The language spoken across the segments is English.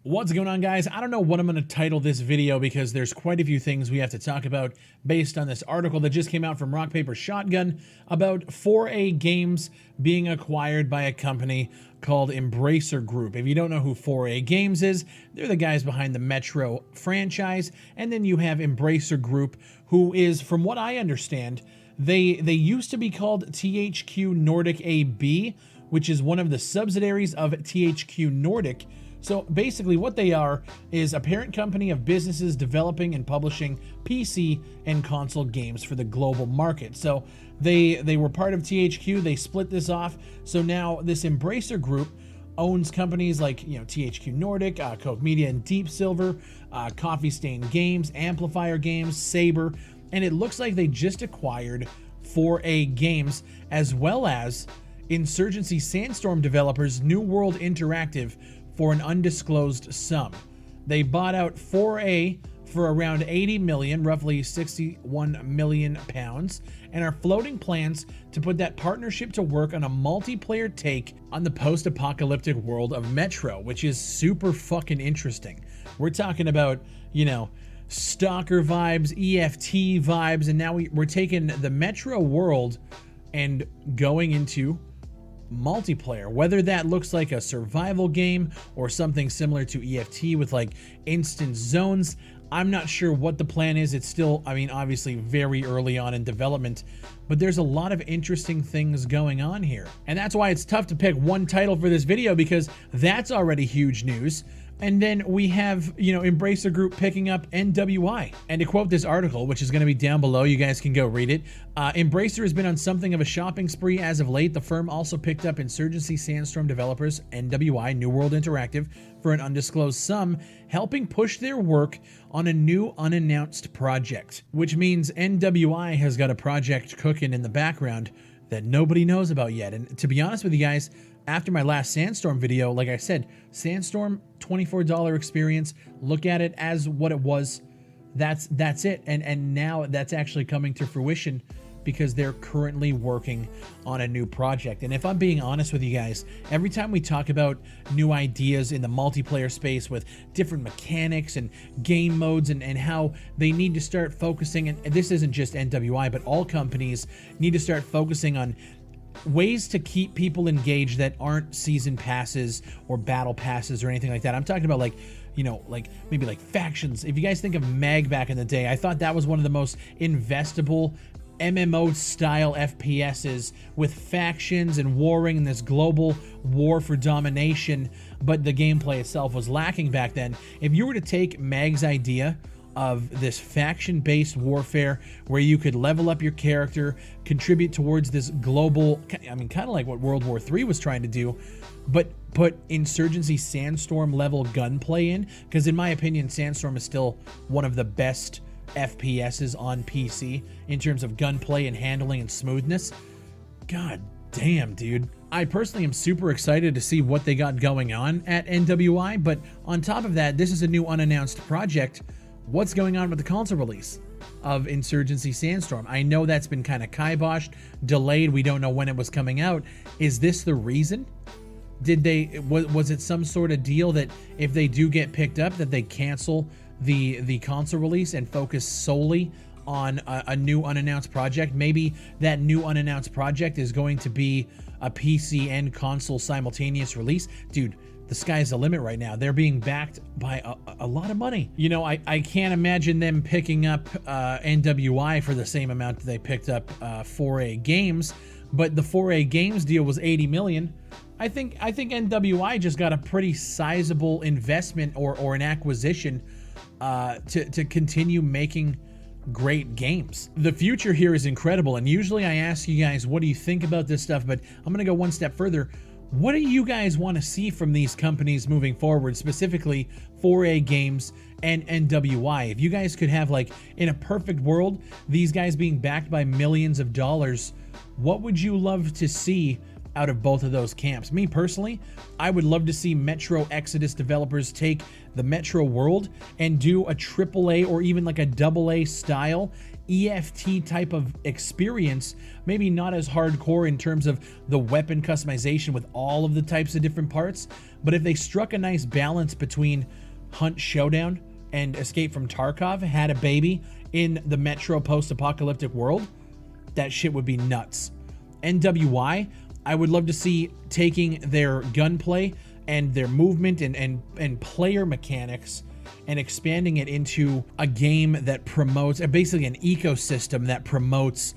What's going on, guys? I don't know what I'm going to title this video because there's quite a few things we have to talk about based on this article that just came out from Rock Paper Shotgun about 4A Games being acquired by a company called Embracer Group. If you don't know who 4A Games is, they're the guys behind the Metro franchise, and then you have Embracer Group, who is, from what I understand, they used to be called THQ Nordic AB, which is one of the subsidiaries of THQ Nordic. So basically what they are is a parent company of businesses developing and publishing PC and console games for the global market. So they were part of THQ, they split this off. So now this Embracer Group owns companies like, THQ Nordic, Koch Media and Deep Silver, Coffee Stain Games, Amplifier Games, Saber, and it looks like they just acquired 4A Games as well as Insurgency Sandstorm developers New World Interactive for an undisclosed sum. They bought out 4A for around 80 million, roughly 61 million pounds, and are floating plans to put that partnership to work on a multiplayer take on the post-apocalyptic world of Metro, which is super fucking interesting. We're talking about, Stalker vibes, EFT vibes, and now we're taking the Metro world and going into multiplayer, whether that looks like a survival game or something similar to EFT with like instant zones. I'm not sure what the plan is. It's still, obviously very early on in development, but there's a lot of interesting things going on here. And that's why it's tough to pick one title for this video, because that's already huge news. And then we have, Embracer Group picking up NWI. And to quote this article, which is going to be down below, you guys can go read it. Embracer has been on something of a shopping spree as of late. The firm also picked up Insurgency Sandstorm developers NWI, New World Interactive, for an undisclosed sum, helping push their work on a new unannounced project. Which means NWI has got a project cooking in the background that nobody knows about yet. And to be honest with you guys, after my last Sandstorm video, like I said, Sandstorm, $24 experience, look at it as what it was. That's it. And now that's actually coming to fruition because they're currently working on a new project. And if I'm being honest with you guys, every time we talk about new ideas in the multiplayer space with different mechanics and game modes and how they need to start focusing, and this isn't just NWI, but all companies need to start focusing on ways to keep people engaged that aren't season passes or battle passes or anything like that. I'm talking about maybe like factions. If you guys think of MAG back in the day, I thought that was one of the most investable MMO style FPSs with factions and warring and this global war for domination, but the gameplay itself was lacking back then. If you were to take MAG's idea of this faction-based warfare where you could level up your character, contribute towards this global, kind of like what World War III was trying to do, but put Insurgency Sandstorm level gunplay in, because in my opinion, Sandstorm is still one of the best FPSs on PC in terms of gunplay and handling and smoothness. God damn, dude. I personally am super excited to see what they got going on at NWI, but on top of that, this is a new unannounced project. What's going on with the console release of Insurgency Sandstorm? I know that's been kind of kiboshed, delayed. We don't know when it was coming out. Is this the reason? Was it some sort of deal that if they do get picked up, that they cancel the console release and focus solely on a new unannounced project? Maybe that new unannounced project is going to be a PC and console simultaneous release. Dude, the sky's the limit right now. They're being backed by a lot of money. I can't imagine them picking up NWI for the same amount that they picked up 4A Games, but the 4A Games deal was 80 million. I think NWI just got a pretty sizable investment or an acquisition to continue making great games. The future here is incredible, and usually I ask you guys, what do you think about this stuff? But I'm gonna go one step further. What do you guys want to see from these companies moving forward, specifically 4A Games and NWI? If you guys could have, in a perfect world, these guys being backed by millions of dollars, what would you love to see out of both of those camps. Me personally, I would love to see Metro Exodus developers take the Metro world and do a AAA or even like a AA style EFT type of experience. Maybe not as hardcore in terms of the weapon customization with all of the types of different parts, but if they struck a nice balance between Hunt Showdown and Escape from Tarkov, had a baby in the Metro post-apocalyptic world, that shit would be nuts. NWI, I would love to see taking their gunplay and their movement and player mechanics and expanding it into a game that promotes, basically an ecosystem that promotes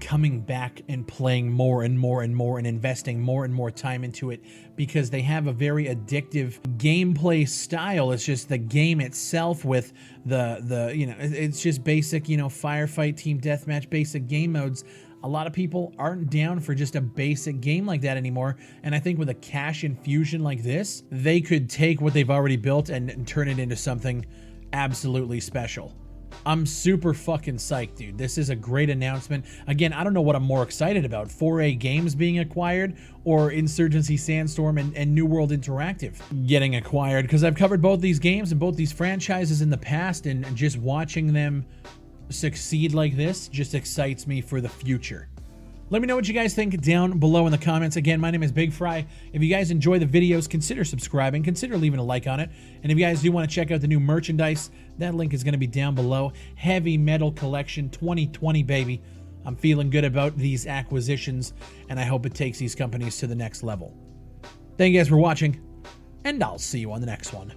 coming back and playing more and more and more and investing more and more time into it, because they have a very addictive gameplay style. It's just the game itself with the you know, it's just basic, you know, firefight, team deathmatch, basic game modes. A lot of people aren't down for just a basic game like that anymore, and I think with a cash infusion like this, they could take what they've already built and turn it into something absolutely special. I'm super fucking psyched, dude. This is a great announcement. Again, I don't know what I'm more excited about, 4A Games being acquired or Insurgency Sandstorm and New World Interactive getting acquired, because I've covered both these games and both these franchises in the past, and just watching them succeed like this just excites me for the future. Let me know what you guys think down below in the comments. Again, my name is Big Fry. If you guys enjoy the videos, consider subscribing, consider leaving a like on it. And if you guys do want to check out the new merchandise, that link is going to be down below. Heavy Metal Collection 2020, baby. I'm feeling good about these acquisitions, and I hope it takes these companies to the next level. Thank you guys for watching, and I'll see you on the next one.